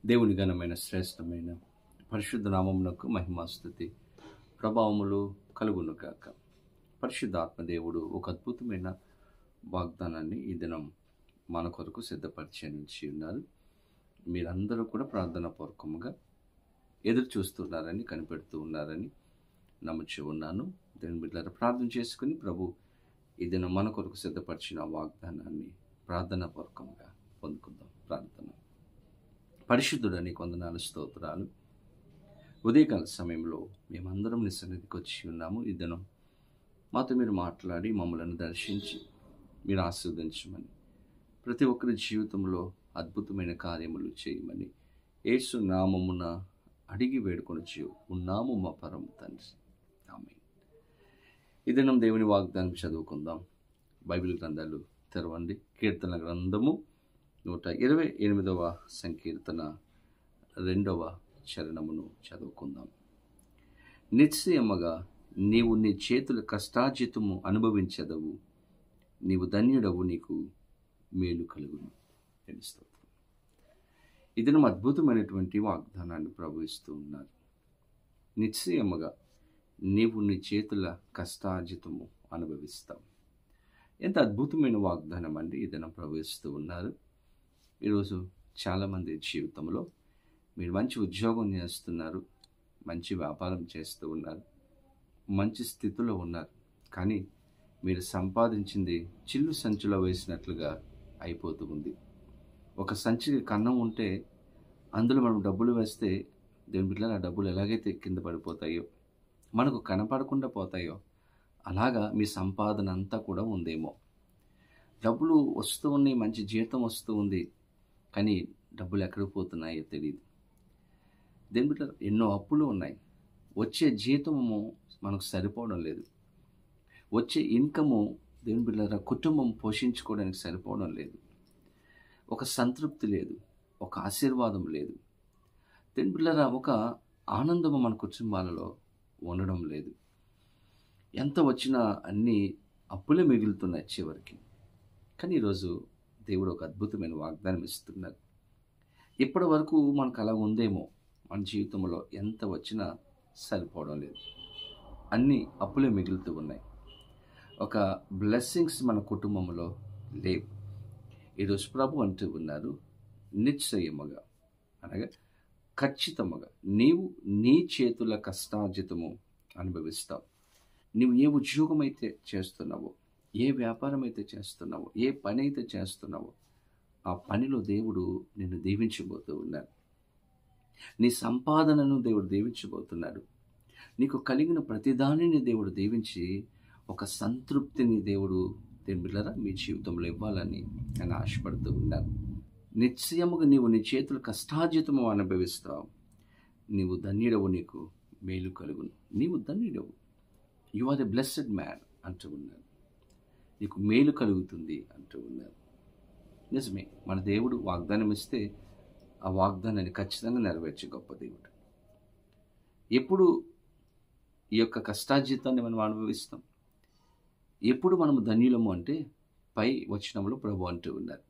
దేవుని ఘనమైన శ్రేష్టమైన పరిశుద్ధ నామమునకు మహిమాస్తుతి ప్రభావములు కలుగును గాక. పరిశుద్ధాత్మ దేవుడు ఒక అద్భుతమైన వాగ్దానాన్ని ఈ దినం మన కొరకు సిద్ధపరిచి నుంచి ఉన్నారు. మీరందరూ కూడా ప్రార్థన పూర్వకముగా ఎదురు చూస్తున్నారని, కనిపెడుతూ ఉన్నారని నమ్ముచూ ఉన్నాను. దేవుని బిడ్డలారా, ప్రార్థన చేసుకుని ప్రభు ఈ దినం మన కొరకు సిద్ధపరిచిన వాగ్దానాన్ని ప్రార్థన పూర్వకంగా పొందుకుందాం. ప్రార్థన. పరిశుద్ధుడని కొందనాలు, స్తోత్రాలు. ఉదయకాల సమయంలో మేమందరం నీ సన్నిధికి వచ్చి ఉన్నాము. ఈ దినం మాతో మీరు మాట్లాడి మమ్మలను దర్శించి మీరు ఆశీర్వదించమని, ప్రతి ఒక్కరి జీవితంలో అద్భుతమైన కార్యములు చేయమని యేసు నామమున అడిగి వేడుకొనొచ్చు ఉన్నాము మా పరమ తండ్రి. ఆమేన్. ఈ దినం దేవుని వాగ్దానం చదువుకుందాం. బైబిల్ గ్రంథాలు తెరవండి. కీర్తన గ్రంథము 128వ సంకీర్తన 2వ చరణమును చదువుకుందాం. నిశ్చయముగా నీవు నీ చేతుల కష్టార్జితము అనుభవించదవు, నీవు ధన్యుడవు, నీకు మేలు కలుగును. స్తోత్రం. ఇది నా అద్భుతమైనటువంటి వాగ్దానాన్ని ప్రభువిస్తూ ఉన్నారు. నిశ్చయముగా నీవు నీ చేతుల కష్టార్జితము అనుభవిస్తావు. ఎంత అద్భుతమైన వాగ్దానం అండి ఈ దినం ప్రభువిస్తూ ఉన్నారు. ఈరోజు చాలామంది జీవితంలో మీరు మంచి ఉద్యోగం చేస్తున్నారు, మంచి వ్యాపారం చేస్తూ ఉన్నారు, మంచి స్థితిలో ఉన్నారు. కానీ మీరు సంపాదించింది చిల్లు సంచిలో వేసినట్లుగా అయిపోతూ ఉంది. ఒక సంచికి కన్నం ఉంటే అందులో మనం డబ్బులు వేస్తే దేవుని బిడ్డలారా, ఆ డబ్బులు ఎలాగైతే కింద పడిపోతాయో, మనకు కనపడకుండా పోతాయో, అలాగా మీ సంపాదన అంతా కూడా ఉందేమో. డబ్బులు వస్తూ ఉన్నాయి, మంచి జీతం వస్తూ ఉంది, కానీ డబ్బులు ఎక్కడికి పోతున్నాయో తెలియదు. దేవుని బిడ్డలారా, ఎన్నో అప్పులు ఉన్నాయి. వచ్చే జీతము మనకు సరిపోవడం లేదు. వచ్చే ఇన్కము దేవుని బిడ్డలారా కుటుంబం పోషించుకోవడానికి సరిపోవడం లేదు. ఒక సంతృప్తి లేదు, ఒక ఆశీర్వాదం లేదు. దేవుని బిడ్డలారా, ఒక ఆనందము మన కుటుంబాలలో ఉండడం లేదు. ఎంత వచ్చినా అన్నీ అప్పులే మిగులుతున్నాయి చివరికి. కానీ ఈరోజు దేవుడు ఒక అద్భుతమైన వాగ్దానం ఇస్తున్నారు. ఇప్పటి వరకు మనకు అలా ఉందేమో, మన జీవితంలో ఎంత వచ్చినా సరిపోవడం లేదు, అన్నీ అప్పులే మిగులుతూ ఉన్నాయి. ఒక బ్లెస్సింగ్స్ మన కుటుంబంలో లేవు. ఈరోజు ప్రభు అంటూ ఉన్నారు, నిశ్చయముగా అనగా ఖచ్చితముగా నీవు నీ చేతుల కష్టార్జితము అనుభవిస్తావు. నీవు ఏ ఉద్యోగం అయితే చేస్తున్నావో, ఏ వ్యాపారం అయితే చేస్తున్నావో, ఏ పని అయితే చేస్తున్నావో, ఆ పనిలో దేవుడు నిన్ను దీవించబోతూ ఉన్నాడు. నీ సంపాదనను దేవుడు దీవించబోతున్నాడు. నీకు కలిగిన ప్రతిదానిని దేవుడు దీవించి ఒక సంతృప్తిని దేవుడు దేవుని బిడ్డలారా మీ జీవితంలో ఇవ్వాలని నేను ఆశపడుతూ ఉన్నాను. నిశ్చయముగా నీవు నీ చేతుల కష్టార్జితము అనుభవిస్తావు, నీవు ధన్యుడవు, నీకు మేలు కలుగును. నీవు ధన్యుడవు, you are the blessed man అంటూ ఉన్నారు. నీకు మేలు కలుగుతుంది అంటూ ఉన్నారు. నిజమే, మన దేవుడు వాగ్దానం ఇస్తే ఆ వాగ్దానాన్ని ఖచ్చితంగా నెరవేర్చే గొప్ప దేవుడు. ఎప్పుడు ఈ యొక్క కష్టార్జితాన్ని మనం అనుభవిస్తాం? ఎప్పుడు మనము ధన్యులము అంటే పై వచనంలో ప్రభు అంటూ ఉన్నారు,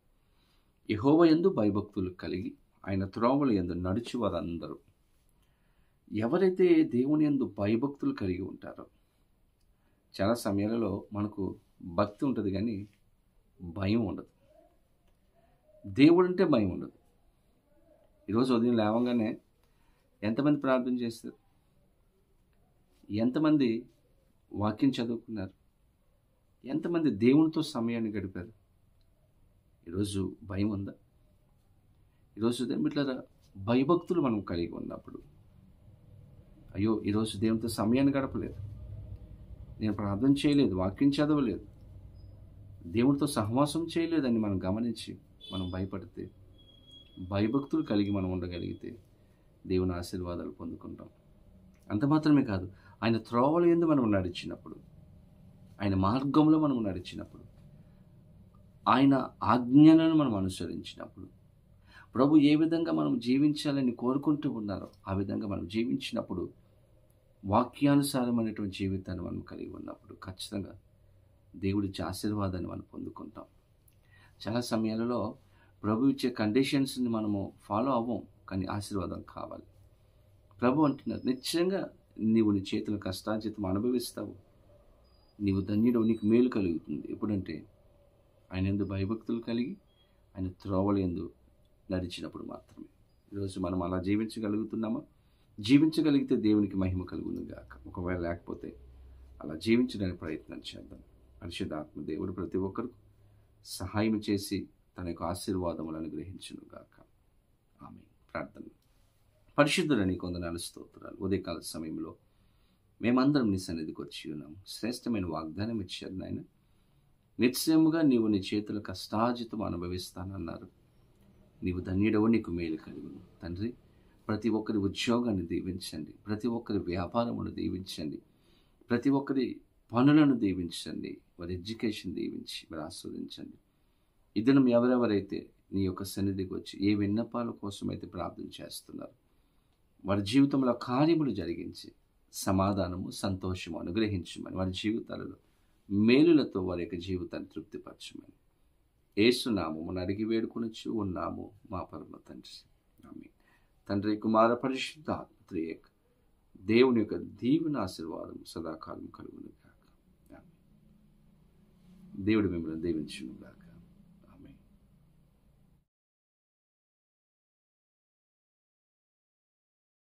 యెహోవా యందు భయభక్తులు కలిగి ఆయన త్రోవల యందు నడుచు వారందరూ. ఎవరైతే దేవుని యందు భయభక్తులు కలిగి ఉంటారో, చాలా సమయాలలో మనకు భక్తి ఉంటుంది కానీ భయం ఉండదు. దేవుడు అంటే భయం ఉండదు. ఈరోజు ఉదయం లేవగానే ఎంతమంది ప్రార్థన చేస్తారు? ఎంతమంది వాక్యం చదువుకున్నారు? ఎంతమంది దేవునితో సమయాన్ని గడిపారు? ఈరోజు భయం ఉందా? ఈరోజు ఇట్లా భయభక్తులు మనం కలిగి ఉన్నప్పుడు, అయ్యో ఈరోజు దేవునితో సమయాన్ని గడపలేదు, నేను ప్రార్థన చేయలేదు, వాక్యం చదవలేదు, దేవునితో సహవాసం చేయలేదని మనం గమనించి మనం భయపడితే, భయభక్తులు కలిగి మనం ఉండగలిగితే దేవుని ఆశీర్వాదాలు పొందుకుంటాం. అంత మాత్రమే కాదు, ఆయన త్రోవల యందు మనం నడిచినప్పుడు, ఆయన మార్గంలో మనం నడిచినప్పుడు, ఆయన ఆజ్ఞలను మనం అనుసరించినప్పుడు, ప్రభు ఏ విధంగా మనం జీవించాలని కోరుకుంటూ ఉన్నారో ఆ విధంగా మనం జీవించినప్పుడు, వాక్యానుసారమైనటువంటి జీవితాన్ని మనం కలిగి ఉన్నప్పుడు ఖచ్చితంగా దేవుడిచ్చే ఆశీర్వాదాన్ని మనం పొందుకుంటాం. చాలా సమయాలలో ప్రభు ఇచ్చే కండిషన్స్ని మనము ఫాలో అవ్వం. కానీ ఆశీర్వాదం కావాలి. ప్రభు అంటున్నారు, నిశ్చయంగా నీవు నీ చేతుల కష్టార్జితం అనుభవిస్తావు, నీవు ధన్యుడవు, నీకు మేలు కలుగుతుంది. ఎప్పుడంటే ఆయన యందు భయభక్తులు కలిగి ఆయన త్రోవల యందు నడిచినప్పుడు మాత్రమే. ఈరోజు మనం అలా జీవించగలుగుతున్నామా? జీవించగలిగితే దేవునికి మహిమ కలుగును గాక. ఒకవేళ లేకపోతే అలా జీవించడానికి ప్రయత్నం చేద్దాం. పరిశుద్ధాత్మ దేవుడు ప్రతి ఒక్కరికి సహాయం చేసి తన యొక్క ఆశీర్వాదములను అనుగ్రహించును గాక. ఆమేన్. ప్రార్థన. పరిశుద్ధుల నీ కొందనాలు, స్తోత్రాలు. ఉదయకాల సమయంలో మేమందరం నీ సన్నిధికి వచ్చి ఉన్నాము. శ్రేష్టమైన వాగ్దానం ఇచ్చారు నాయన. నిశ్చయముగా నీవు నీ చేతుల కష్టార్జితం అనుభవిస్తానన్నారు. నీవు ధన్యుడవు, నీకు మేలు కలుగును. తండ్రి, ప్రతి ఒక్కరి ఉద్యోగాన్ని దీవించండి, ప్రతి ఒక్కరి వ్యాపారమును దీవించండి, ప్రతి ఒక్కరి పనులను దీవించండి, వారి ఎడ్యుకేషన్ దీవించి వారు ఆస్వాదించండి. ఈ దినం ఎవరెవరైతే నీ యొక్క సన్నిధికి వచ్చి ఏ విన్నపాల కోసమైతే ప్రార్థన చేస్తున్నారు, వారి జీవితంలో కార్యములు జరిగించి సమాధానము, సంతోషము అనుగ్రహించమని, వారి జీవితాలలో మేలులతో వారి యొక్క జీవితాన్ని తృప్తిపరచమని యేసు నామమున అడిగి వేడుకొనుచు ఉన్నాము మా పరమ తండ్రి. ఆమేన్. తండ్రి, కుమార, పరిశుద్ధాత్మ త్రియేక దేవుని యొక్క దీవెన ఆశీర్వాదం సదాకాలం కలుగును గాక. దేవుడు మిమ్మల్ని దీవించును గాక.